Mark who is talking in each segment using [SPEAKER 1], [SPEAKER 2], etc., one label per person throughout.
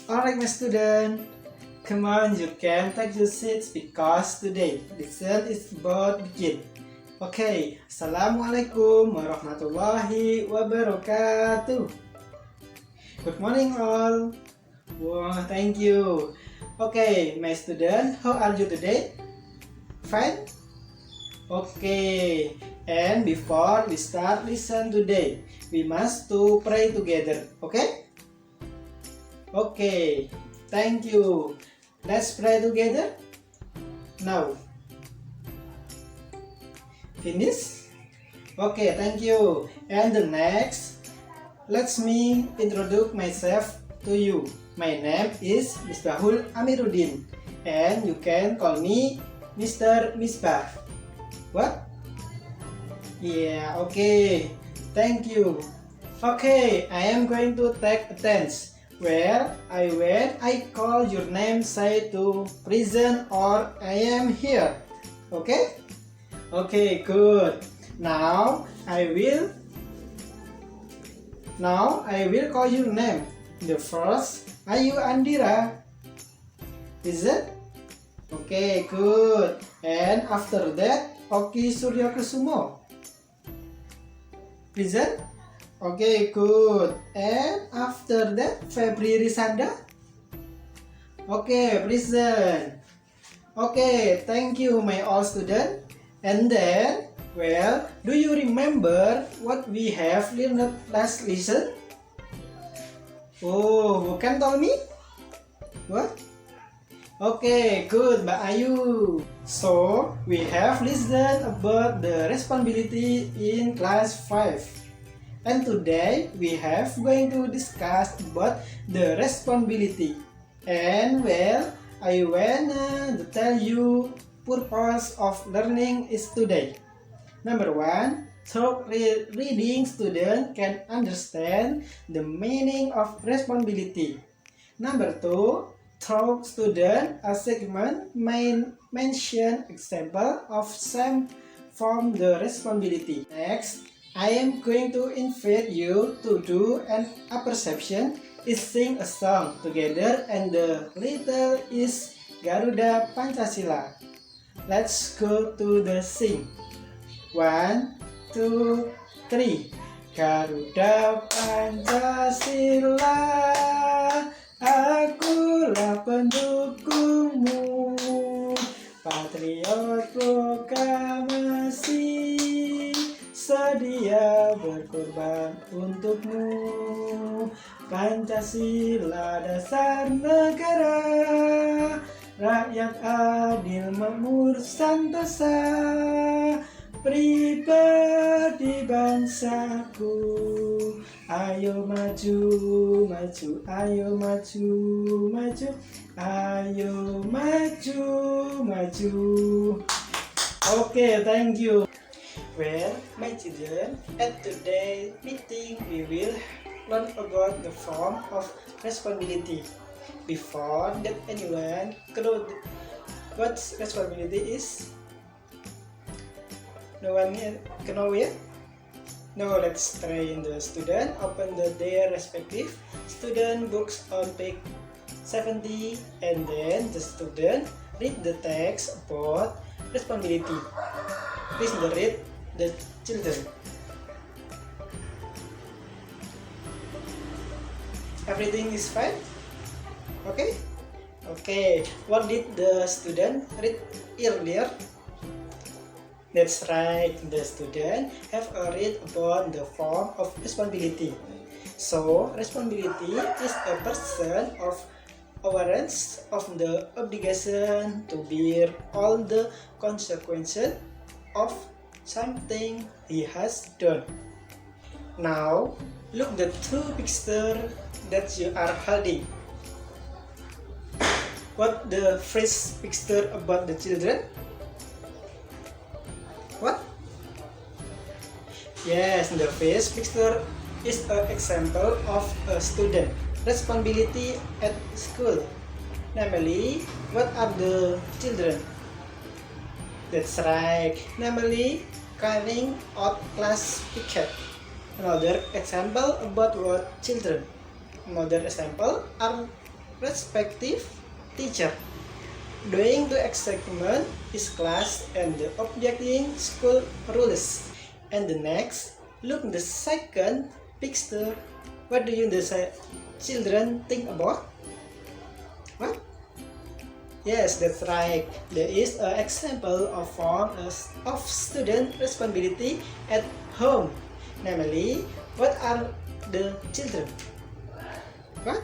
[SPEAKER 1] Alright, my student. Come on, you can take your seats because today lesson is about begin. Okay, Assalamualaikum warahmatullahi wabarakatuh. Good morning all. Wow, thank you. Okay, my student, how are you today? Fine? Okay, and before we start lesson today, we must to pray together, okay? Okay, thank you. Let's pray together. Now. Finish? Okay, thank you. And the next, let me introduce myself to you. My name is Misbahul Amiruddin, and you can call me Mr. Misbah. What? Yeah, okay. Thank you. Okay, I am going to take a tense. When I call your name, say to present or I am here. Okay? Okay, good. Now I will call your name. The first, Ayu Andira. Is it? Okay, good. And after that, Oki Surya Kusumo. Present? Okay, good. And after that, Febri Risanda. Okay, present. Okay, thank you, my all student. And then, well, do you remember what we have learned last lesson? Oh, who can tell me? What? Okay, good, Mbak Ayu. So, we have listened about the responsibility in class 5. And today we have going to discuss about the responsibility. And well, I wanna tell you purpose of learning is today. Number one, through reading, student can understand the meaning of responsibility. Number two, through student a segment may mention example of some from the responsibility. Next, I am going to invite you to do a perception is sing a song together and the title is Garuda Pancasila. Let's go to the sing. 1, 2, 3. Garuda Pancasila, akulah pendukungmu, patriot proklamasi, sedia berkorban untukmu. Pancasila dasar negara, rakyat adil makmur sentosa, pribadi bangsaku. Ayo maju, maju, ayo maju, maju, ayo maju, maju. Okay, thank you. Well, my children, at today's meeting we will learn about the form of responsibility. Before that, anyone know what responsibility is? No one can know yet? No, let's try in the student. Open their respective student books on page 70 and then the student read the text about responsibility. Please read the children. Everything is fine? Okay? Okay. What did the student read earlier? That's right. The student have read about the form of responsibility. So, responsibility is a person of awareness of the obligation to bear all the consequences of something he has done. Now, look the two pictures that you are holding. What the first picture about the children? What? Yes, the first picture is an example of a student responsibility at school. Namely, what are the children? That's right. Namely, carrying out class ticket. Another example about what children. Another example are respective teacher. Doing the assignment is class and the objecting school rules. And the next, look the second picture. What do you the children think about? What? Yes, that's right. There is an example of form of student responsibility at home. Namely, what are the children? What?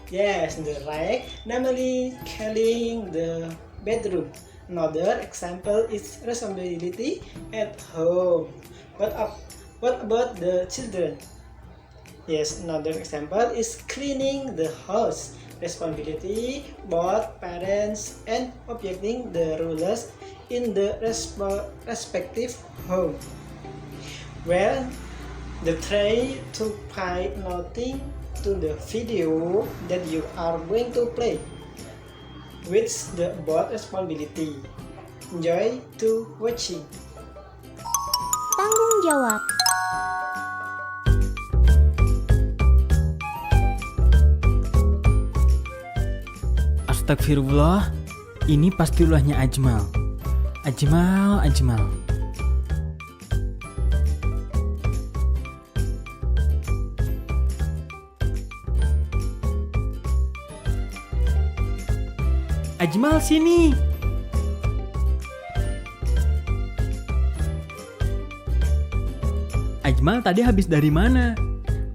[SPEAKER 1] Yes, the right. Namely, cleaning the bedroom. Another example is responsibility at home. What about the children? Yes, another example is cleaning the house. Responsibility both parents and objecting the rules in the respective home. Well, the try to pay nothing to the video that you are going to play with the both responsibility. Enjoy to watching.
[SPEAKER 2] Tanggung jawab.
[SPEAKER 3] Astagfirullah, ini pasti ulahnya Ajmal. Ajmal. Ajmal sini. Ajmal tadi habis dari mana?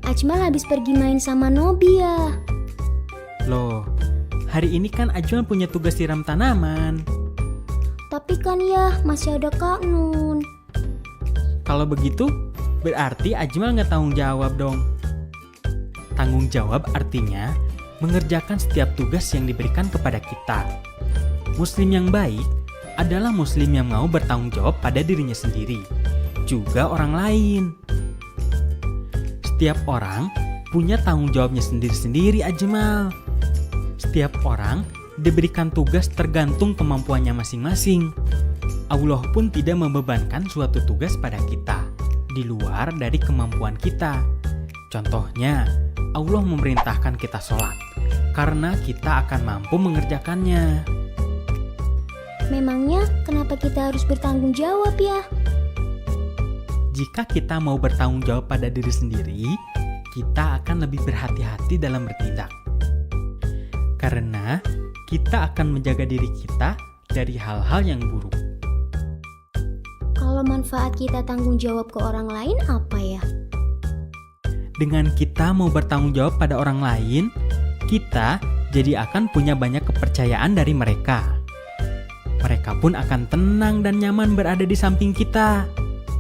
[SPEAKER 2] Ajmal habis pergi main sama Nobia.
[SPEAKER 3] Loh, hari ini kan Ajmal punya tugas siram tanaman.
[SPEAKER 2] Tapi kan ya masih ada Kak Nun.
[SPEAKER 3] Kalau begitu, berarti Ajmal nggak tanggung jawab dong. Tanggung jawab artinya mengerjakan setiap tugas yang diberikan kepada kita. Muslim yang baik adalah muslim yang mau bertanggung jawab pada dirinya sendiri, juga orang lain. Setiap orang punya tanggung jawabnya sendiri-sendiri, Ajmal. Setiap orang diberikan tugas tergantung kemampuannya masing-masing. Allah pun tidak membebankan suatu tugas pada kita di luar dari kemampuan kita. Contohnya, Allah memerintahkan kita sholat karena kita akan mampu mengerjakannya.
[SPEAKER 2] Memangnya kenapa kita harus bertanggung jawab ya?
[SPEAKER 3] Jika kita mau bertanggung jawab pada diri sendiri, kita akan lebih berhati-hati dalam bertindak. Karena kita akan menjaga diri kita dari hal-hal yang buruk.
[SPEAKER 2] Kalau manfaat kita tanggung jawab ke orang lain apa ya?
[SPEAKER 3] Dengan kita mau bertanggung jawab pada orang lain, kita jadi akan punya banyak kepercayaan dari mereka. Mereka pun akan tenang dan nyaman berada di samping kita.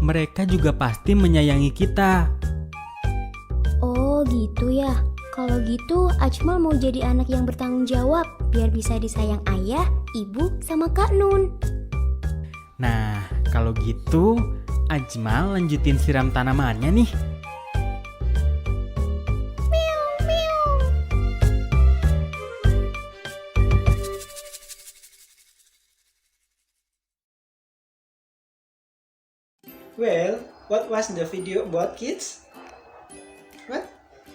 [SPEAKER 3] Mereka juga pasti menyayangi kita.
[SPEAKER 2] Oh gitu ya. Kalau gitu Ajmal mau jadi anak yang bertanggung jawab biar bisa disayang ayah, ibu, sama Kak Nun.
[SPEAKER 3] Nah, kalau gitu Ajmal lanjutin siram tanamannya nih.
[SPEAKER 1] Well, what was the video about, kids? What?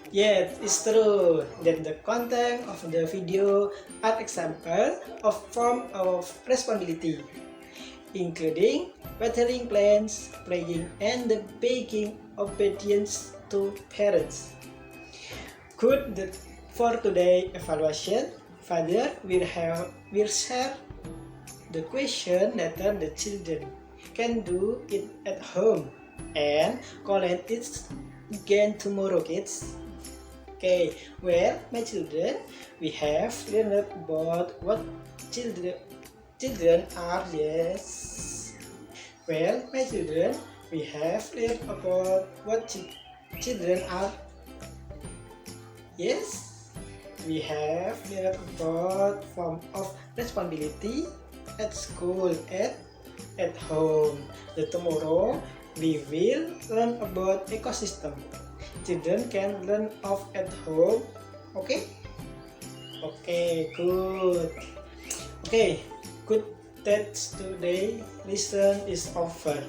[SPEAKER 1] Yes, it's true that the content of the video are example of form of responsibility, including watering plants, playing, and the being obedience to parents. Good. For today evaluation, Father will share the question that the children can do it at home and collect it again tomorrow, kids. Okay, well, my children, we have learned about what children are. Yes. Well, my children, we have learned about what children are. Yes. We have learned about form of responsibility at school and at home. Tomorrow we will learn about ecosystem. Children can learn of at home. Okay? Okay, good. Okay, good. That's today lesson is over.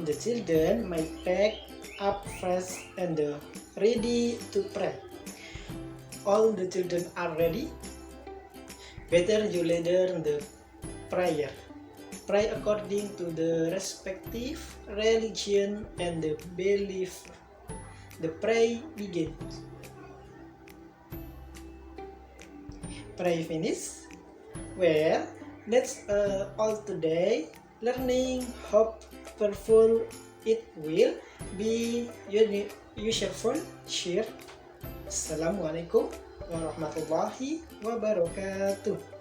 [SPEAKER 1] The children might pack up fresh and ready to pray. all the children are ready? Better you learn the prayer. Pray according to the respective religion and the belief. The pray begins. Pray finish? Well, that's all today. Learning hopeful it will be useful. Share. Assalamualaikum warahmatullahi wabarakatuh.